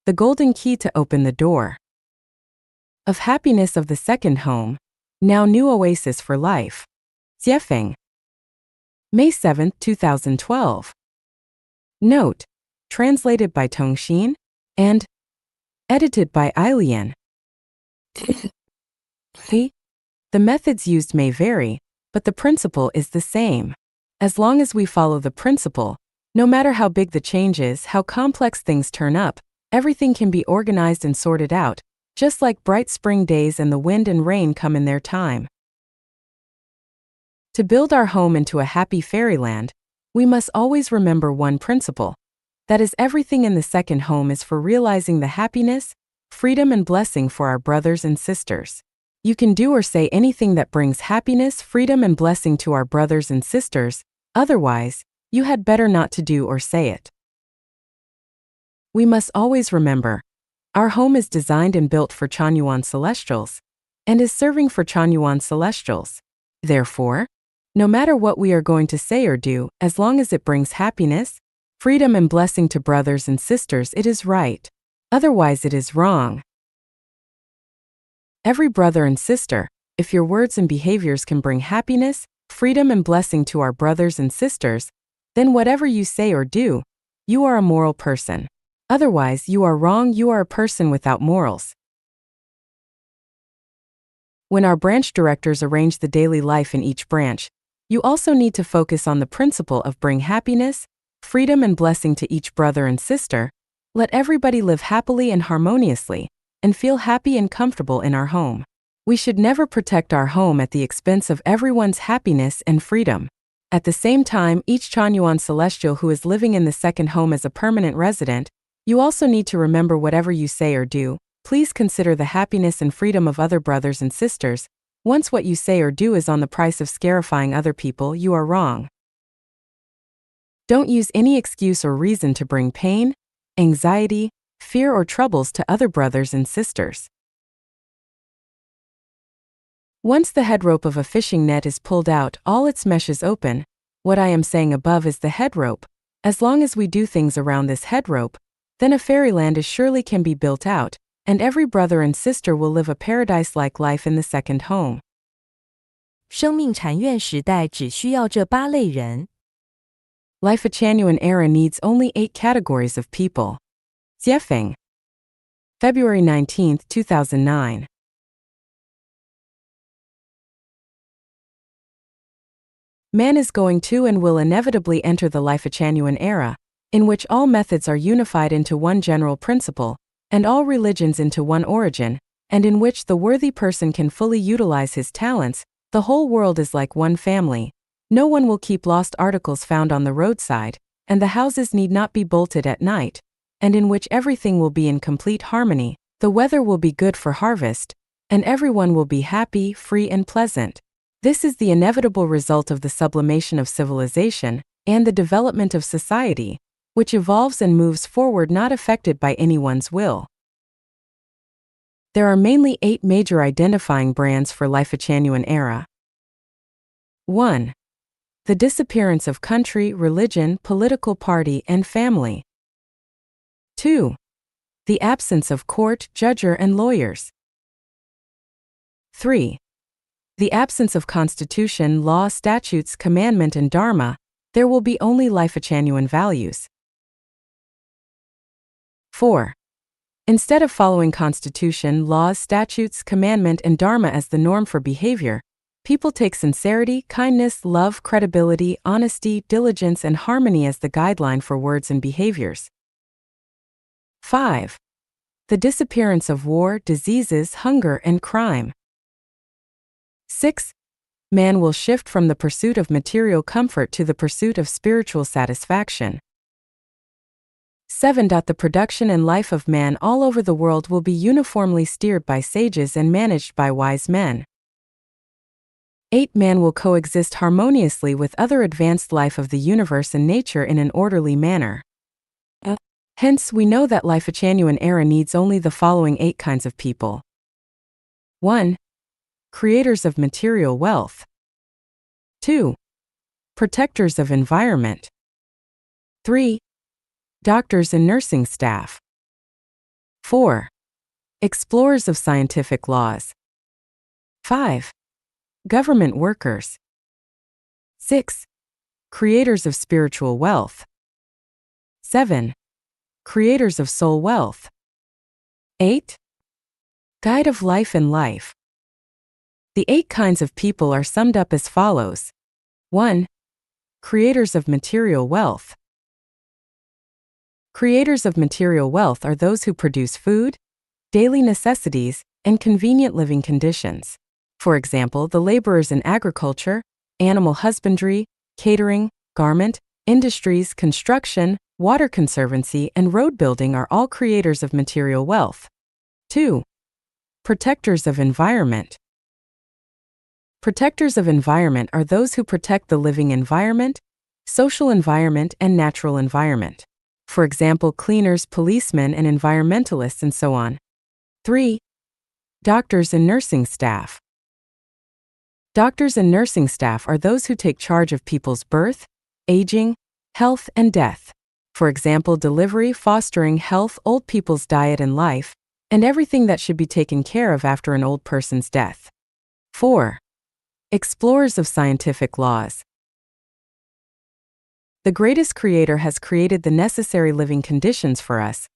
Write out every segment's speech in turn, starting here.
the golden key to open the door of happiness of the second home, now new oasis for life. Jiefeng. May 7, 2012. Note: translated by Tongxin and edited by Eilian. The methods used may vary, but the principle is the same. As long as we follow the principle, no matter how big the change is, how complex things turn up, everything can be organized and sorted out, just like bright spring days and the wind and rain come in their time. To build our home into a happy fairyland, we must always remember one principle. That is, everything in the second home is for realizing the happiness, freedom, and blessing for our brothers and sisters. You can do or say anything that brings happiness, freedom, and blessing to our brothers and sisters, otherwise, you had better not to do or say it. We must always remember, our home is designed and built for Chanyuan Celestials, and is serving for Chanyuan Celestials. Therefore, no matter what we are going to say or do, as long as it brings happiness, freedom, and blessing to brothers and sisters, it is right. Otherwise, it is wrong. Every brother and sister, if your words and behaviors can bring happiness, freedom, and blessing to our brothers and sisters, then whatever you say or do, you are a moral person. Otherwise, you are wrong, you are a person without morals. When our branch directors arrange the daily life in each branch, you also need to focus on the principle of bring happiness, freedom, and blessing to each brother and sister. Let everybody live happily and harmoniously, and feel happy and comfortable in our home. We should never protect our home at the expense of everyone's happiness and freedom. At the same time, each Chanyuan Celestial who is living in the second home as a permanent resident, you also need to remember whatever you say or do, please consider the happiness and freedom of other brothers and sisters. Once what you say or do is on the price of scarifying other people, you are wrong. Don't use any excuse or reason to bring pain, anxiety, fear, or troubles to other brothers and sisters. Once the head rope of a fishing net is pulled out, all its meshes open. What I am saying above is the head rope. As long as we do things around this head rope, then a fairyland is surely can be built out, and every brother and sister will live a paradise-like life in the second home. 生命禅院时代只需要这8类人。Life a Chanyuan era needs only 8 categories of people. Jiefeng. February 19, 2009. Man is going to and will inevitably enter the Life a Chanyuan era, in which all methods are unified into one general principle, and all religions into one origin, and in which the worthy person can fully utilize his talents. The whole world is like one family. No one will keep lost articles found on the roadside, and the houses need not be bolted at night, and in which everything will be in complete harmony, the weather will be good for harvest, and everyone will be happy, free, and pleasant. This is the inevitable result of the sublimation of civilization, and the development of society, which evolves and moves forward not affected by anyone's will. There are mainly 8 major identifying brands for Life a Chanyuan era. 1. The disappearance of country, religion, political party, and family. 2. The absence of court, judger, and lawyers. 3. The absence of constitution, law, statutes, commandment, and dharma. There will be only Life a Chanyuan values. 4. Instead of following constitution, laws, statutes, commandment, and dharma as the norm for behavior, people take sincerity, kindness, love, credibility, honesty, diligence, and harmony as the guideline for words and behaviors. 5. The disappearance of war, diseases, hunger, and crime. 6. Man will shift from the pursuit of material comfort to the pursuit of spiritual satisfaction. 7. The production and life of man all over the world will be uniformly steered by sages and managed by wise men. 8. Man will coexist harmoniously with other advanced life of the universe and nature in an orderly manner. Hence, we know that Life a Chanyuan era needs only the following 8 kinds of people. 1. Creators of material wealth. 2. Protectors of environment. 3. Doctors and nursing staff. 4. Explorers of scientific laws. 5. Government workers. 6. Creators of spiritual wealth. 7. Creators of soul wealth. 8. Guide of life and life. The 8 kinds of people are summed up as follows. 1. Creators of material wealth. Creators of material wealth are those who produce food, daily necessities, and convenient living conditions. For example, the laborers in agriculture, animal husbandry, catering, garment, industries, construction, water conservancy, and road building are all creators of material wealth. 2. Protectors of environment. Protectors of environment are those who protect the living environment, social environment, and natural environment. For example, cleaners, policemen, and environmentalists, and so on. 3. Doctors and nursing staff. Doctors and nursing staff are those who take charge of people's birth, aging, health, and death. For example, delivery, fostering, health, old people's diet and life, and everything that should be taken care of after an old person's death. 4. Explorers of scientific laws. The greatest creator has created the necessary living conditions for us,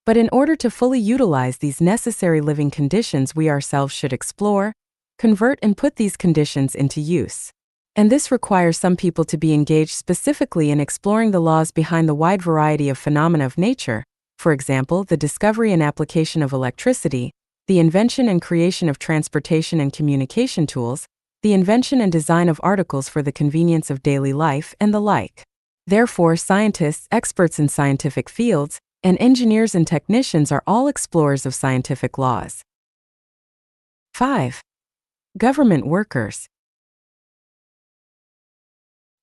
but in order to fully utilize these necessary living conditions, we ourselves should explore, convert, and put these conditions into use. And this requires some people to be engaged specifically in exploring the laws behind the wide variety of phenomena of nature, for example, the discovery and application of electricity, the invention and creation of transportation and communication tools, the invention and design of articles for the convenience of daily life, and the like. Therefore, scientists, experts in scientific fields, and engineers and technicians are all explorers of scientific laws. 5. Government workers.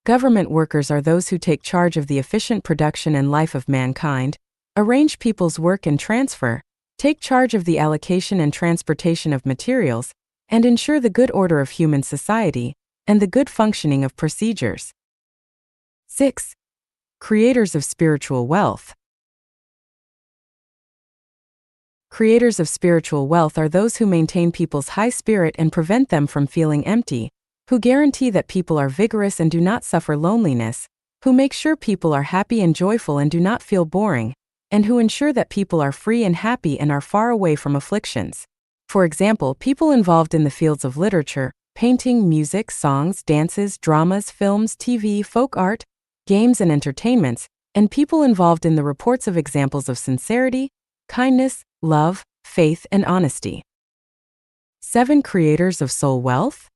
Government workers are those who take charge of the efficient production and life of mankind, arrange people's work and transfer, take charge of the allocation and transportation of materials, and ensure the good order of human society, and the good functioning of procedures. 6. Creators of spiritual wealth. Creators of spiritual wealth are those who maintain people's high spirit and prevent them from feeling empty, who guarantee that people are vigorous and do not suffer loneliness, who make sure people are happy and joyful and do not feel boring, and who ensure that people are free and happy and are far away from afflictions. For example, people involved in the fields of literature, painting, music, songs, dances, dramas, films, TV, folk art, games, and entertainments, and people involved in the reports of examples of sincerity, kindness, love, faith, and honesty. 7. Creators of soul wealth.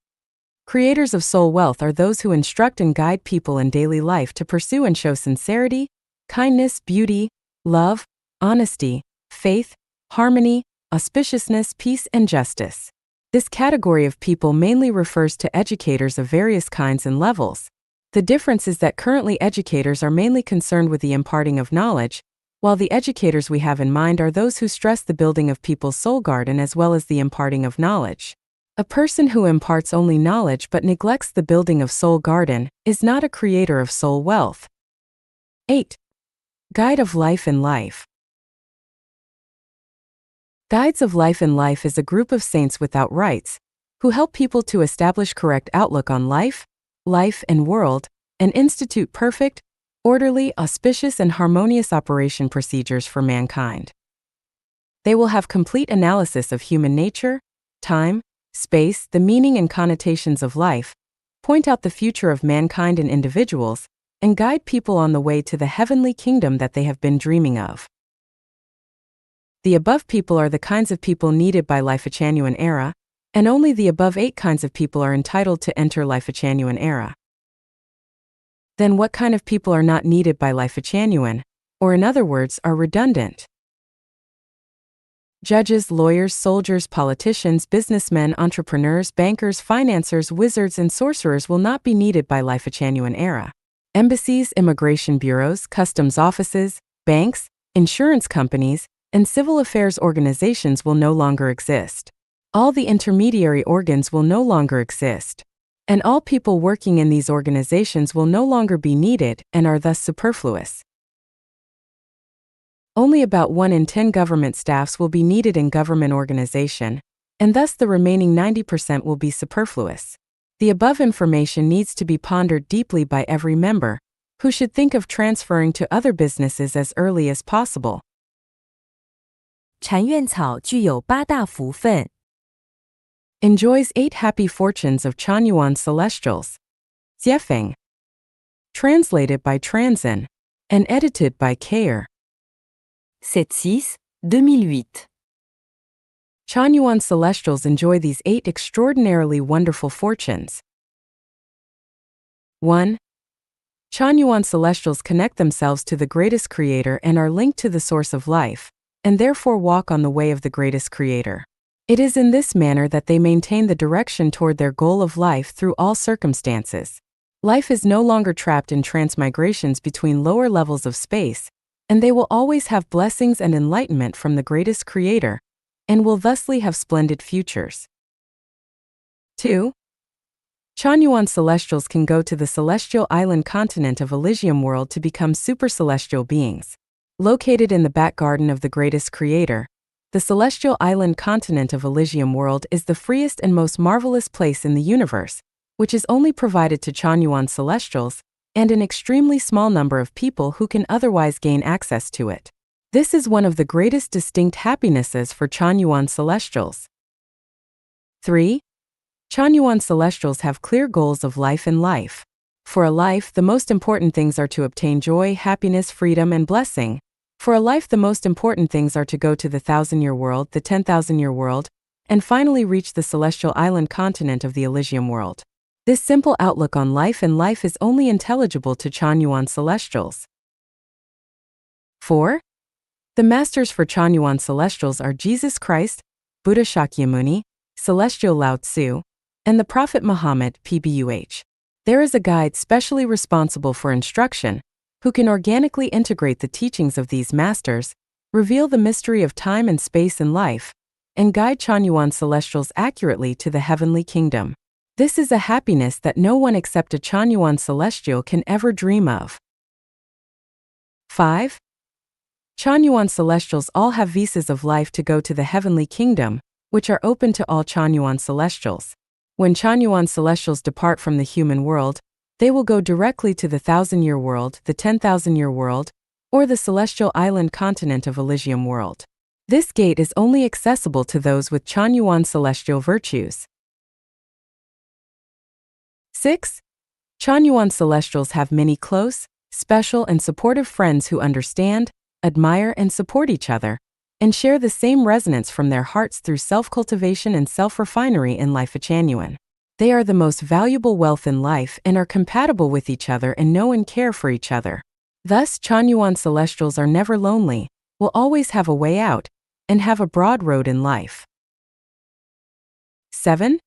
Creators of soul wealth are those who instruct and guide people in daily life to pursue and show sincerity, kindness, beauty, love, honesty, faith, harmony, auspiciousness, peace, and justice. This category of people mainly refers to educators of various kinds and levels. The difference is that currently educators are mainly concerned with the imparting of knowledge, while the educators we have in mind are those who stress the building of people's soul garden as well as the imparting of knowledge. A person who imparts only knowledge but neglects the building of soul garden is not a creator of soul wealth. 8. Guide of life and life. Guides of life and life is a group of saints without rights, who help people to establish correct outlook on life and world, and institute perfect, orderly, auspicious, and harmonious operation procedures for mankind. They will have complete analysis of human nature, time, space, the meaning and connotations of life, point out the future of mankind and individuals, and guide people on the way to the heavenly kingdom that they have been dreaming of. The above people are the kinds of people needed by Life-Channeling Era, and only the above 8 kinds of people are entitled to enter Life-Channeling Era. Then what kind of people are not needed by Life-Channeling, or in other words, are redundant? Judges, lawyers, soldiers, politicians, businessmen, entrepreneurs, bankers, financiers, wizards, and sorcerers will not be needed by Life-Channeling Era. Embassies, immigration bureaus, customs offices, banks, insurance companies, and civil affairs organizations will no longer exist. All the intermediary organs will no longer exist. And all people working in these organizations will no longer be needed and are thus superfluous. Only about 1 in 10 government staffs will be needed in government organization, and thus the remaining 90% will be superfluous. The above information needs to be pondered deeply by every member, who should think of transferring to other businesses as early as possible. 禅院草具有8大福分。 Enjoys 8 happy fortunes of Chanyuan celestials. Jiefeng. Translated by Transin. And edited by Kayer. 7-6, 2008. Chanyuan celestials enjoy these 8 extraordinarily wonderful fortunes. 1. Chanyuan celestials connect themselves to the greatest creator and are linked to the source of life, and therefore walk on the way of the greatest creator. It is in this manner that they maintain the direction toward their goal of life through all circumstances. Life is no longer trapped in transmigrations between lower levels of space, and they will always have blessings and enlightenment from the greatest creator, and will thusly have splendid futures. 2. Chanyuan celestials can go to the celestial island continent of Elysium world to become super-celestial beings. Located in the back garden of the greatest creator, the celestial island continent of Elysium world is the freest and most marvelous place in the universe, which is only provided to Chanyuan celestials, and an extremely small number of people who can otherwise gain access to it. This is one of the greatest distinct happinesses for Chanyuan celestials. 3. Chanyuan celestials have clear goals of life in life. For a life, the most important things are to obtain joy, happiness, freedom, and blessing. For a life, the most important things are to go to the 1,000-year world, the 10,000-year world, and finally reach the celestial island continent of the Elysium world. This simple outlook on life and life is only intelligible to Chanyuan celestials. 4. The masters for Chanyuan celestials are Jesus Christ, Buddha Shakyamuni, Celestial Lao Tzu, and the Prophet Muhammad, PBUH. There is a guide specially responsible for instruction, who can organically integrate the teachings of these masters, reveal the mystery of time and space in life, and guide Chanyuan celestials accurately to the heavenly kingdom. This is a happiness that no one except a Chanyuan celestial can ever dream of. 5. Chanyuan celestials all have visas of life to go to the heavenly kingdom, which are open to all Chanyuan celestials. When Chanyuan celestials depart from the human world, they will go directly to the 1,000-year world, the 10,000-year world, or the celestial island continent of Elysium world. This gate is only accessible to those with Chanyuan celestial virtues. 6. Chanyuan celestials have many close, special, and supportive friends who understand, admire, and support each other, and share the same resonance from their hearts through self-cultivation and self-refinery in Life Changyuan. They are the most valuable wealth in life and are compatible with each other and know and care for each other. Thus, Chanyuan celestials are never lonely, will always have a way out, and have a broad road in life. 7.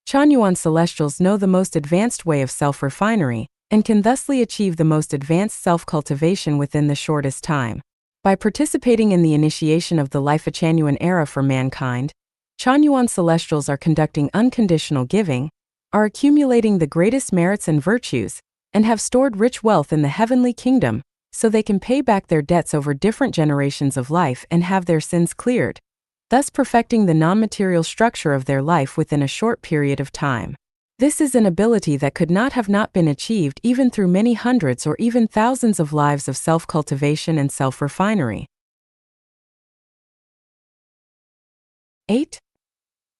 Chanyuan celestials know the most advanced way of self-refinery, and can thusly achieve the most advanced self-cultivation within the shortest time. By participating in the initiation of the Life Changyuan era for mankind, Chanyuan celestials are conducting unconditional giving, are accumulating the greatest merits and virtues, and have stored rich wealth in the heavenly kingdom, so they can pay back their debts over different generations of life and have their sins cleared, thus perfecting the non-material structure of their life within a short period of time. This is an ability that could not have not been achieved even through many hundreds or even thousands of lives of self-cultivation and self-refinery. 8.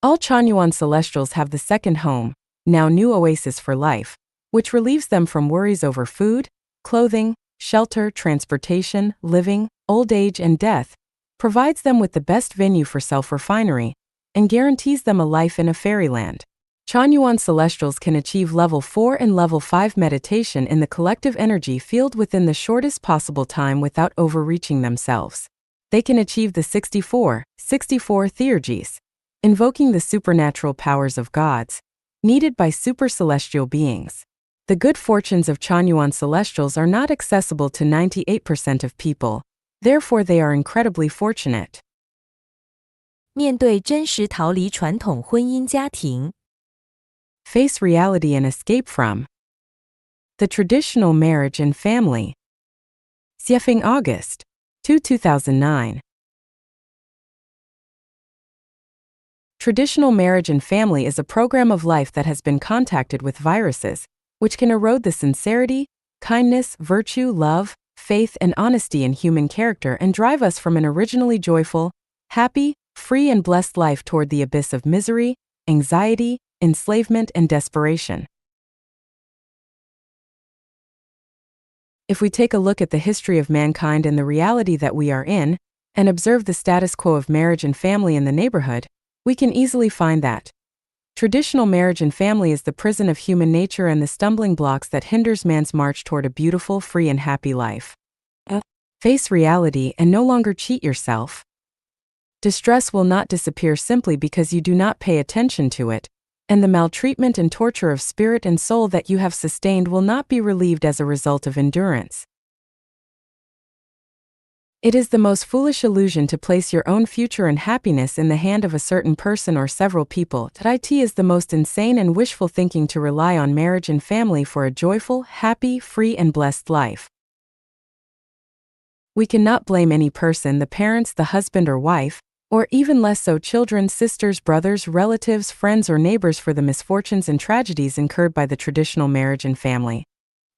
All Chanyuan celestials have the second home, now new oasis for life, which relieves them from worries over food, clothing, shelter, transportation, living, old age, and death, provides them with the best venue for self-refinery, and guarantees them a life in a fairyland. Chanyuan celestials can achieve level 4 and level 5 meditation in the collective energy field within the shortest possible time without overreaching themselves. They can achieve the 64 theurgies, invoking the supernatural powers of gods, needed by super-celestial beings. The good fortunes of Chanyuan celestials are not accessible to 98% of people, therefore they are incredibly fortunate. 面对真实逃离传统婚姻家庭。 Face reality and escape from the traditional marriage and family. Xiefeng August, 2009. Traditional marriage and family is a program of life that has been contacted with viruses, which can erode the sincerity, kindness, virtue, love, faith, and honesty in human character and drive us from an originally joyful, happy, free, and blessed life toward the abyss of misery, anxiety, enslavement, and desperation. If we take a look at the history of mankind and the reality that we are in, and observe the status quo of marriage and family in the neighborhood, we can easily find that traditional marriage and family is the prison of human nature and the stumbling blocks that hinders man's march toward a beautiful, free, and happy life. Face reality and no longer cheat yourself. Distress will not disappear simply because you do not pay attention to it, and the maltreatment and torture of spirit and soul that you have sustained will not be relieved as a result of endurance. It is the most foolish illusion to place your own future and happiness in the hand of a certain person or several people. It is the most insane and wishful thinking to rely on marriage and family for a joyful, happy, free, and blessed life. We cannot blame any person, the parents, the husband or wife, or even less so children, sisters, brothers, relatives, friends, or neighbors for the misfortunes and tragedies incurred by the traditional marriage and family.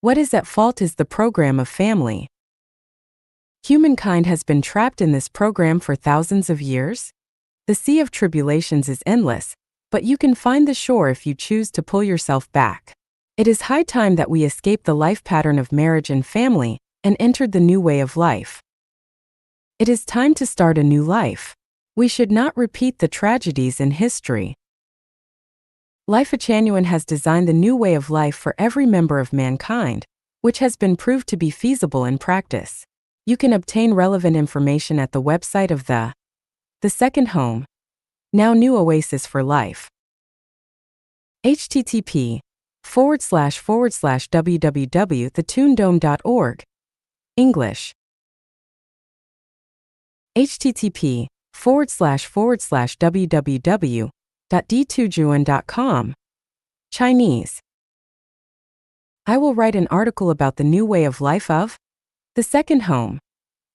What is at fault is the program of family. Humankind has been trapped in this program for thousands of years. The sea of tribulations is endless, but you can find the shore if you choose to pull yourself back. It is high time that we escape the life pattern of marriage and family and entered the new way of life. It is time to start a new life. We should not repeat the tragedies in history. Life Genuine has designed the new way of life for every member of mankind, which has been proved to be feasible in practice. You can obtain relevant information at the website of The Second Home, now new oasis for life. http://www.thetunedome.org, English. http://www.d2juan.com, Chinese. I will write an article about the new way of life of The Second Home,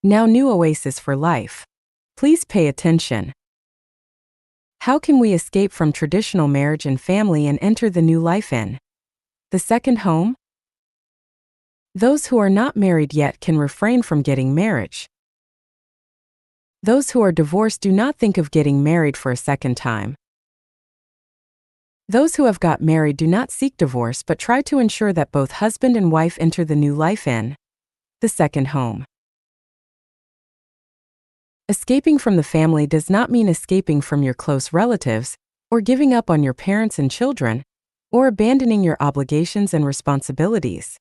now new oasis for life. Please pay attention. How can we escape from traditional marriage and family and enter the new life in The Second Home? Those who are not married yet can refrain from getting marriage. Those who are divorced do not think of getting married for a second time. Those who have got married do not seek divorce but try to ensure that both husband and wife enter the new life in The Second Home. Escaping from the family does not mean escaping from your close relatives, or giving up on your parents and children, or abandoning your obligations and responsibilities.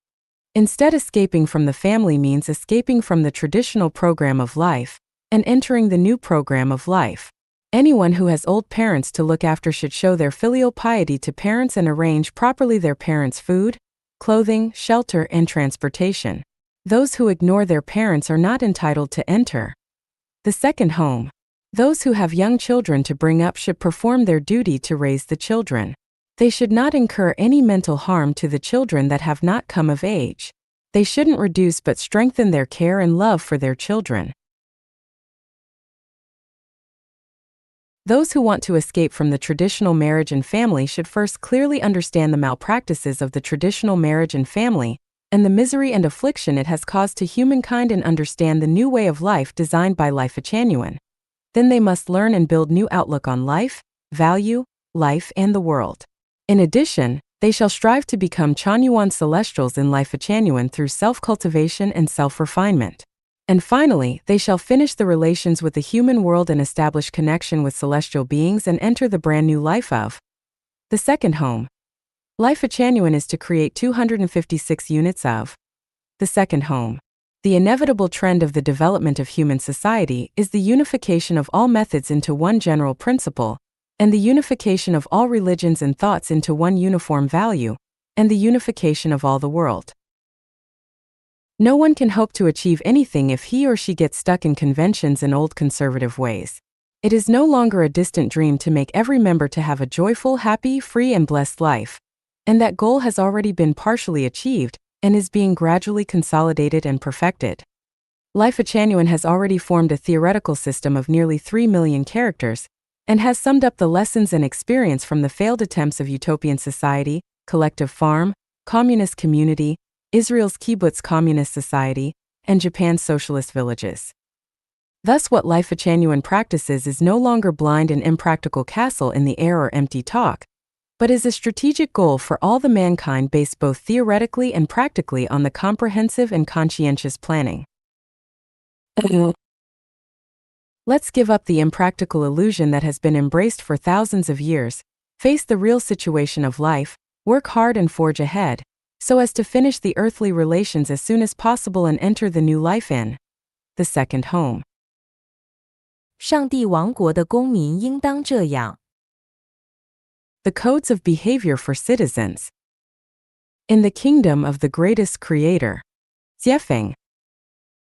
Instead, escaping from the family means escaping from the traditional program of life and entering the new program of life. Anyone who has old parents to look after should show their filial piety to parents and arrange properly their parents' food, clothing, shelter, and transportation. Those who ignore their parents are not entitled to enter The Second Home. Those who have young children to bring up should perform their duty to raise the children. They should not incur any mental harm to the children that have not come of age. They shouldn't reduce but strengthen their care and love for their children. Those who want to escape from the traditional marriage and family should first clearly understand the malpractices of the traditional marriage and family, and the misery and affliction it has caused to humankind, and understand the new way of life designed by Life Genuine. Then they must learn and build new outlook on life, value, life, and the world. In addition, they shall strive to become Chanyuan celestials in Life Genuine through self-cultivation and self-refinement. And finally, they shall finish the relations with the human world and establish connection with celestial beings and enter the brand new life of The Second Home. Life Genuine is to create 256 units of The Second Home. The inevitable trend of the development of human society is the unification of all methods into one general principle, and the unification of all religions and thoughts into one uniform value, and the unification of all the world. No one can hope to achieve anything if he or she gets stuck in conventions and old conservative ways. It is no longer a distant dream to make every member to have a joyful, happy, free, and blessed life. And that goal has already been partially achieved, and is being gradually consolidated and perfected. Life Echanuan has already formed a theoretical system of nearly 3 million characters, and has summed up the lessons and experience from the failed attempts of utopian society, collective farm, communist community, Israel's kibbutz communist society, and Japan's socialist villages. Thus what Life Echanuan practices is no longer blind and impractical castle in the air or empty talk, but is a strategic goal for all the mankind based both theoretically and practically on the comprehensive and conscientious planning. Let's give up the impractical illusion that has been embraced for thousands of years, face the real situation of life, work hard and forge ahead, so as to finish the earthly relations as soon as possible and enter the new life in the second home. 上帝王国的公民应当这样。The codes of behavior for citizens. In the kingdom of the greatest creator. Jiefeng.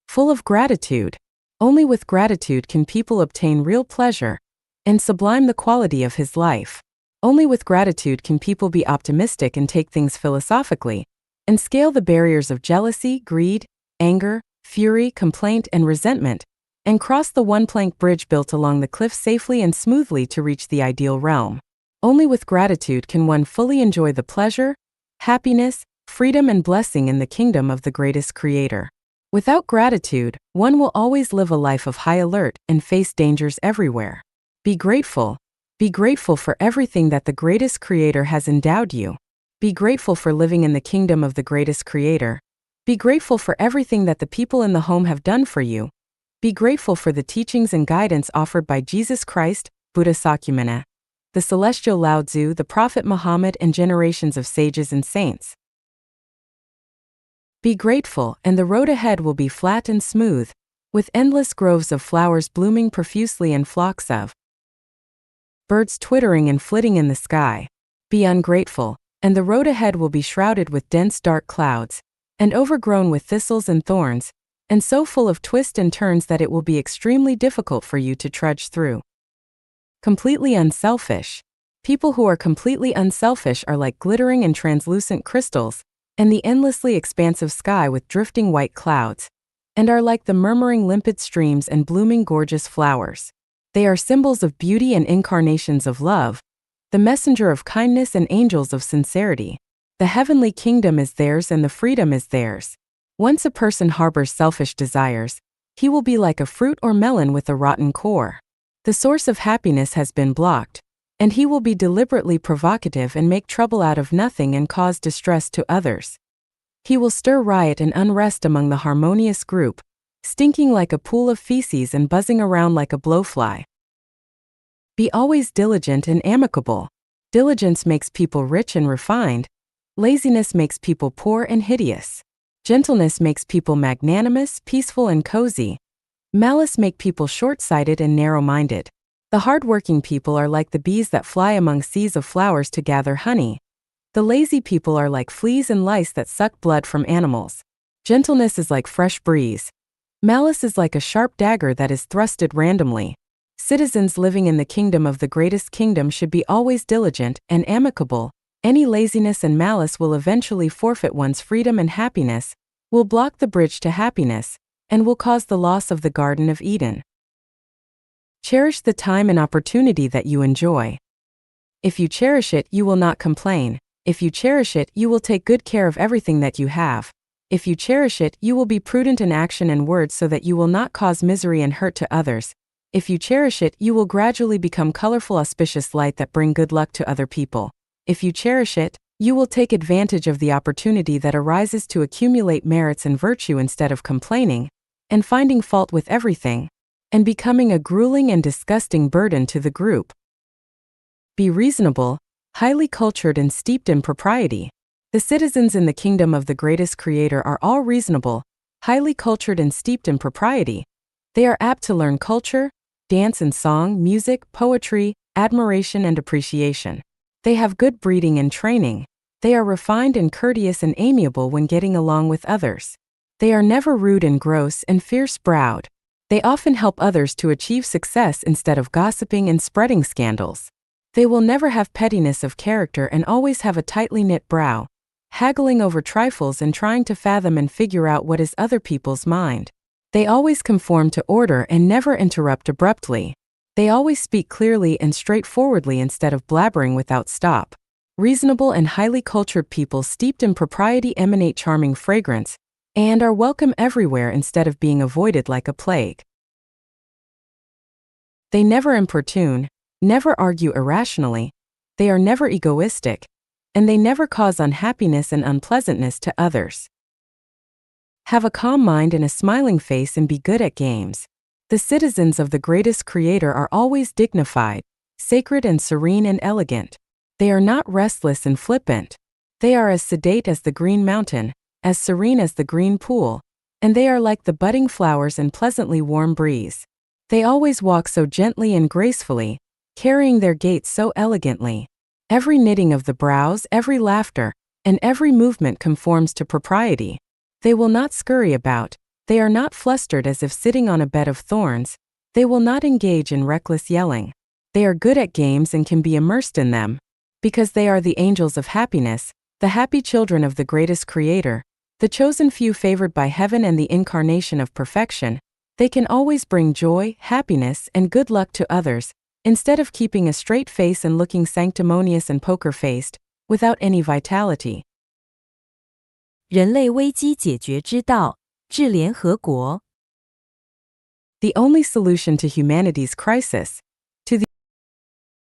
Full of gratitude. Only with gratitude can people obtain real pleasure and sublime the quality of his life. Only with gratitude can people be optimistic and take things philosophically, and scale the barriers of jealousy, greed, anger, fury, complaint, and resentment, and cross the one-plank bridge built along the cliff safely and smoothly to reach the ideal realm. Only with gratitude can one fully enjoy the pleasure, happiness, freedom, and blessing in the kingdom of the greatest creator. Without gratitude, one will always live a life of high alert and face dangers everywhere. Be grateful. Be grateful for everything that the greatest creator has endowed you. Be grateful for living in the kingdom of the greatest creator. Be grateful for everything that the people in the home have done for you. Be grateful for the teachings and guidance offered by Jesus Christ, Buddha Sakyamuni, the celestial Lao Tzu, the Prophet Muhammad, and generations of sages and saints. Be grateful, and the road ahead will be flat and smooth, with endless groves of flowers blooming profusely and flocks of birds twittering and flitting in the sky. Be ungrateful, and the road ahead will be shrouded with dense dark clouds, and overgrown with thistles and thorns, and so full of twists and turns that it will be extremely difficult for you to trudge through. Completely unselfish. People who are completely unselfish are like glittering and translucent crystals, and the endlessly expansive sky with drifting white clouds, and are like the murmuring limpid streams and blooming gorgeous flowers. They are symbols of beauty and incarnations of love, the messenger of kindness and angels of sincerity. The heavenly kingdom is theirs and the freedom is theirs. Once a person harbors selfish desires, he will be like a fruit or melon with a rotten core. The source of happiness has been blocked, and he will be deliberately provocative and make trouble out of nothing and cause distress to others. He will stir riot and unrest among the harmonious group, stinking like a pool of feces and buzzing around like a blowfly. Be always diligent and amicable. Diligence makes people rich and refined. Laziness makes people poor and hideous. Gentleness makes people magnanimous, peaceful, and cozy. Malice makes people short-sighted and narrow-minded. The hard-working people are like the bees that fly among seas of flowers to gather honey. The lazy people are like fleas and lice that suck blood from animals. Gentleness is like fresh breeze. Malice is like a sharp dagger that is thrusted randomly. Citizens living in the kingdom of the greatest kingdom should be always diligent and amicable. Any laziness and malice will eventually forfeit one's freedom and happiness, will block the bridge to happiness, and will cause the loss of the Garden of Eden. Cherish the time and opportunity that you enjoy. If you cherish it, you will not complain. If you cherish it, you will take good care of everything that you have. If you cherish it, you will be prudent in action and words so that you will not cause misery and hurt to others. If you cherish it, you will gradually become colorful, auspicious light that bring good luck to other people. If you cherish it, you will take advantage of the opportunity that arises to accumulate merits and virtue instead of complaining and finding fault with everything, and becoming a grueling and disgusting burden to the group. Be reasonable, highly cultured and steeped in propriety. The citizens in the kingdom of the greatest creator are all reasonable, highly cultured and steeped in propriety. They are apt to learn culture, dance and song, music, poetry, admiration and appreciation. They have good breeding and training. They are refined and courteous and amiable when getting along with others. They are never rude and gross and fierce-browed. They often help others to achieve success instead of gossiping and spreading scandals. They will never have pettiness of character and always have a tightly knit brow, haggling over trifles and trying to fathom and figure out what is other people's mind. They always conform to order and never interrupt abruptly. They always speak clearly and straightforwardly instead of blabbering without stop. Reasonable and highly cultured people steeped in propriety emanate charming fragrance and are welcome everywhere instead of being avoided like a plague. They never importune, never argue irrationally, they are never egoistic, and they never cause unhappiness and unpleasantness to others. Have a calm mind and a smiling face and be good at games. The citizens of the greatest creator are always dignified, sacred and serene and elegant. They are not restless and flippant. They are as sedate as the green mountain, as serene as the green pool, and they are like the budding flowers and pleasantly warm breeze. They always walk so gently and gracefully, carrying their gait so elegantly. Every knitting of the brows, every laughter, and every movement conforms to propriety. They will not scurry about, they are not flustered as if sitting on a bed of thorns, they will not engage in reckless yelling. They are good at games and can be immersed in them. Because they are the angels of happiness, the happy children of the greatest creator, the chosen few favored by heaven and the incarnation of perfection, they can always bring joy, happiness, and good luck to others, instead of keeping a straight face and looking sanctimonious and poker-faced, without any vitality. 人类危机解决之道，治联合国。The only solution to humanity's crisis